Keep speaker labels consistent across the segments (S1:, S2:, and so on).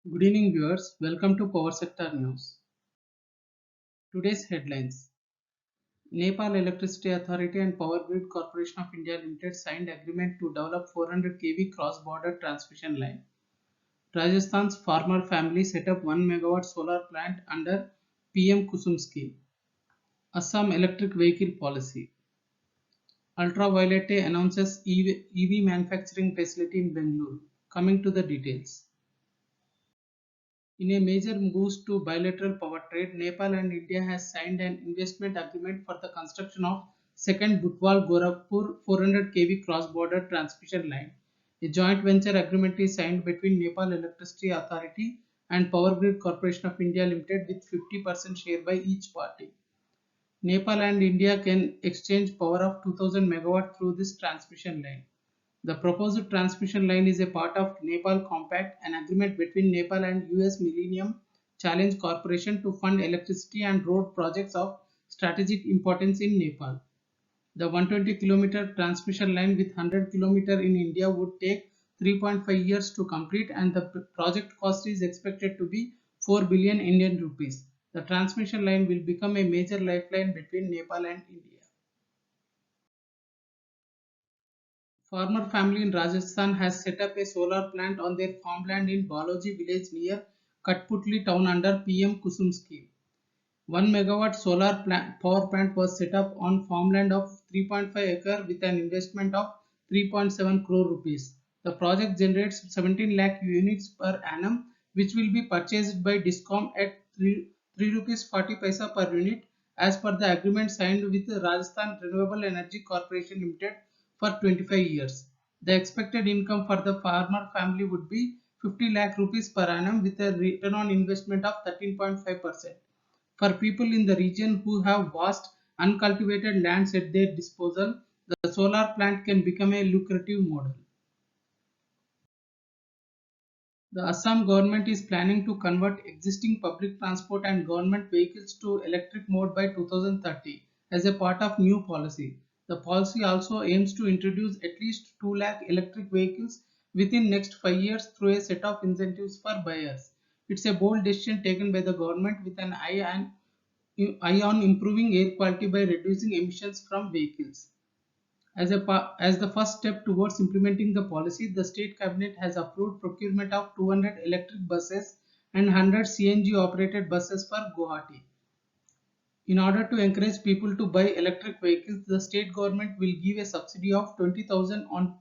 S1: Good evening viewers, welcome to Power Sector News. Today's headlines. Nepal Electricity Authority and Power Grid Corporation of India Limited signed agreement to develop 400 kV cross-border transmission line. Rajasthan's farmer family set up 1 megawatt solar plant under PM-KUSUM Scheme. Assam electric vehicle policy. Ultraviolette announces EV manufacturing facility in Bengaluru. Coming to the details. In a major boost to bilateral power trade, Nepal and India has signed an investment agreement for the construction of second Butwal-Gorakhpur 400 kV cross-border transmission line. A joint venture agreement is signed between Nepal Electricity Authority and Power Grid Corporation of India Limited with 50% share by each party. Nepal and India can exchange power of 2000 megawatt through this transmission line. The proposed transmission line is a part of Nepal Compact, an agreement between Nepal and US Millennium Challenge Corporation to fund electricity and road projects of strategic importance in Nepal. The 120-kilometer transmission line with 100 km in India would take 3.5 years to complete, and the project cost is expected to be 4 billion Indian rupees. The transmission line will become a major lifeline between Nepal and India. Farmer family in Rajasthan has set up a solar plant on their farmland in Baloji village near Katputli town under PM-KUSUM scheme. 1 megawatt solar power plant was set up on farmland of 3.5 acre with an investment of 3.7 crore rupees. The project generates 17 lakh units per annum, which will be purchased by Discom at 3 rupees 40 paisa per unit as per the agreement signed with Rajasthan Renewable Energy Corporation Limited for 25 years. The expected income for the farmer family would be 50 lakh rupees per annum with a return on investment of 13.5%. For people in the region who have vast uncultivated lands at their disposal, the solar plant can become a lucrative model. The Assam government is planning to convert existing public transport and government vehicles to electric mode by 2030 as a part of new policy. The policy also aims to introduce at least 2 lakh electric vehicles within next 5 years through a set of incentives for buyers. It's a bold decision taken by the government with an eye on improving air quality by reducing emissions from vehicles. As the first step towards implementing the policy, the state cabinet has approved procurement of 200 electric buses and 100 CNG operated buses for Guwahati. In order to encourage people to buy electric vehicles, the state government will give a subsidy of 20,000 on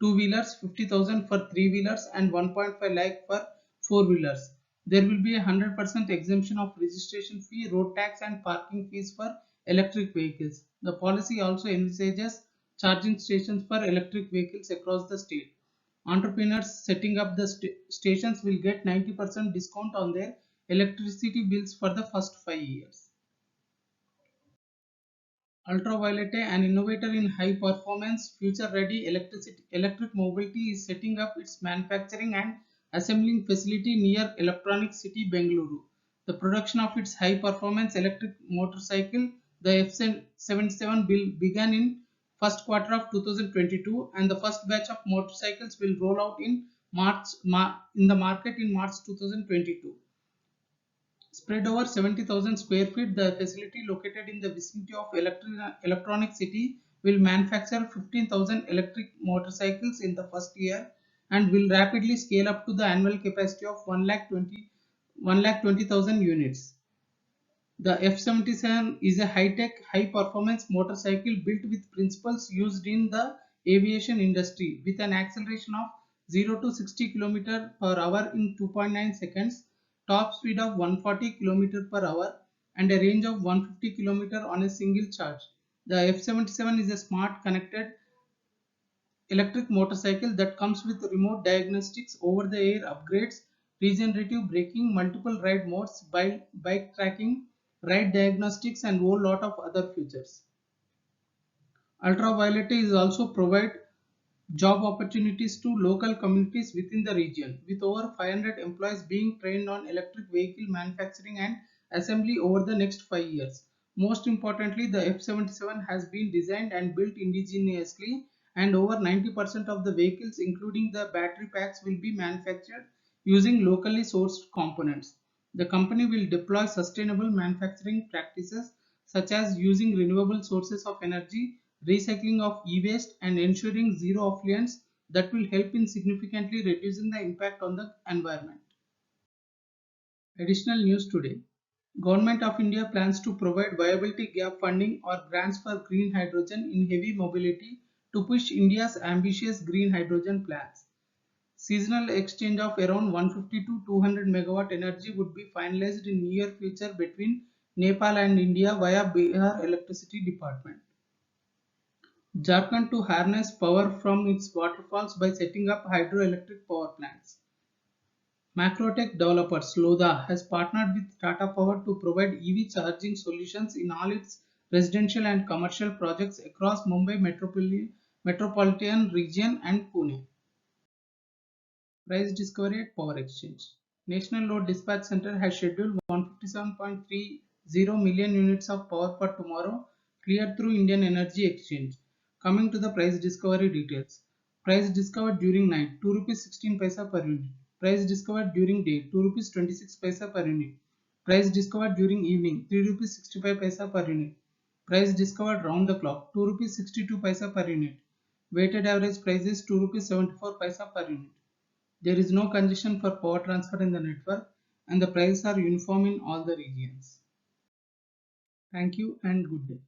S1: two-wheelers, 50,000 for three-wheelers and 1.5 lakh for four-wheelers. There will be a 100% exemption of registration fee, road tax and parking fees for electric vehicles. The policy also envisages charging stations for electric vehicles across the state. Entrepreneurs setting up the stations will get 90% discount on their electricity bills for the first 5 years. Ultraviolette, an innovator in high-performance, future-ready electric mobility, is setting up its manufacturing and assembling facility near Electronic City, Bengaluru. The production of its high-performance electric motorcycle, the F77, began in first quarter of 2022, and the first batch of motorcycles will roll out in the market in March 2022. Spread over 70,000 square feet, the facility located in the vicinity of Electronic City will manufacture 15,000 electric motorcycles in the first year and will rapidly scale up to the annual capacity of 1,20,000 units. The F77 is a high-tech, high-performance motorcycle built with principles used in the aviation industry with an acceleration of 0 to 60 km per hour in 2.9 seconds, top speed of 140 km per hour and a range of 150 km on a single charge. The F77 is a smart connected electric motorcycle that comes with remote diagnostics, over-the-air upgrades, regenerative braking, multiple ride modes, bike tracking, ride diagnostics and whole lot of other features. Ultraviolette is also provide job opportunities to local communities within the region, with over 500 employees being trained on electric vehicle manufacturing and assembly over the next 5 years. Most importantly, the F77 has been designed and built indigenously, and over 90% of the vehicles, including the battery packs, will be manufactured using locally sourced components. The company will deploy sustainable manufacturing practices such as using renewable sources of energy, recycling of e-waste, and ensuring zero effluents that will help in significantly reducing the impact on the environment. Additional news today. Government of India plans to provide viability gap funding or grants for green hydrogen in heavy mobility to push India's ambitious green hydrogen plans. Seasonal exchange of around 150 to 200 megawatt energy would be finalized in near future between Nepal and India via Bihar Electricity Department. Jharkhand to harness power from its waterfalls by setting up hydroelectric power plants. Macrotech Developers Lodha has partnered with Tata Power to provide EV charging solutions in all its residential and commercial projects across Mumbai Metropolitan Region and Pune. Price discovery at Power Exchange. National Load Dispatch Center has scheduled 157.30 million units of power for tomorrow, cleared through Indian Energy Exchange. Coming to the price discovery details. Price discovered during night 2 rupees 16 paisa per unit. Price discovered during day 2 rupees 26 paisa per unit. Price discovered during evening 3 rupees 65 paisa per unit. Price discovered round the clock 2 rupees 62 paisa per unit. Weighted average price is 2 rupees 74 paisa per unit. There is no congestion for power transfer in the network and the prices are uniform in all the regions. Thank you and good day.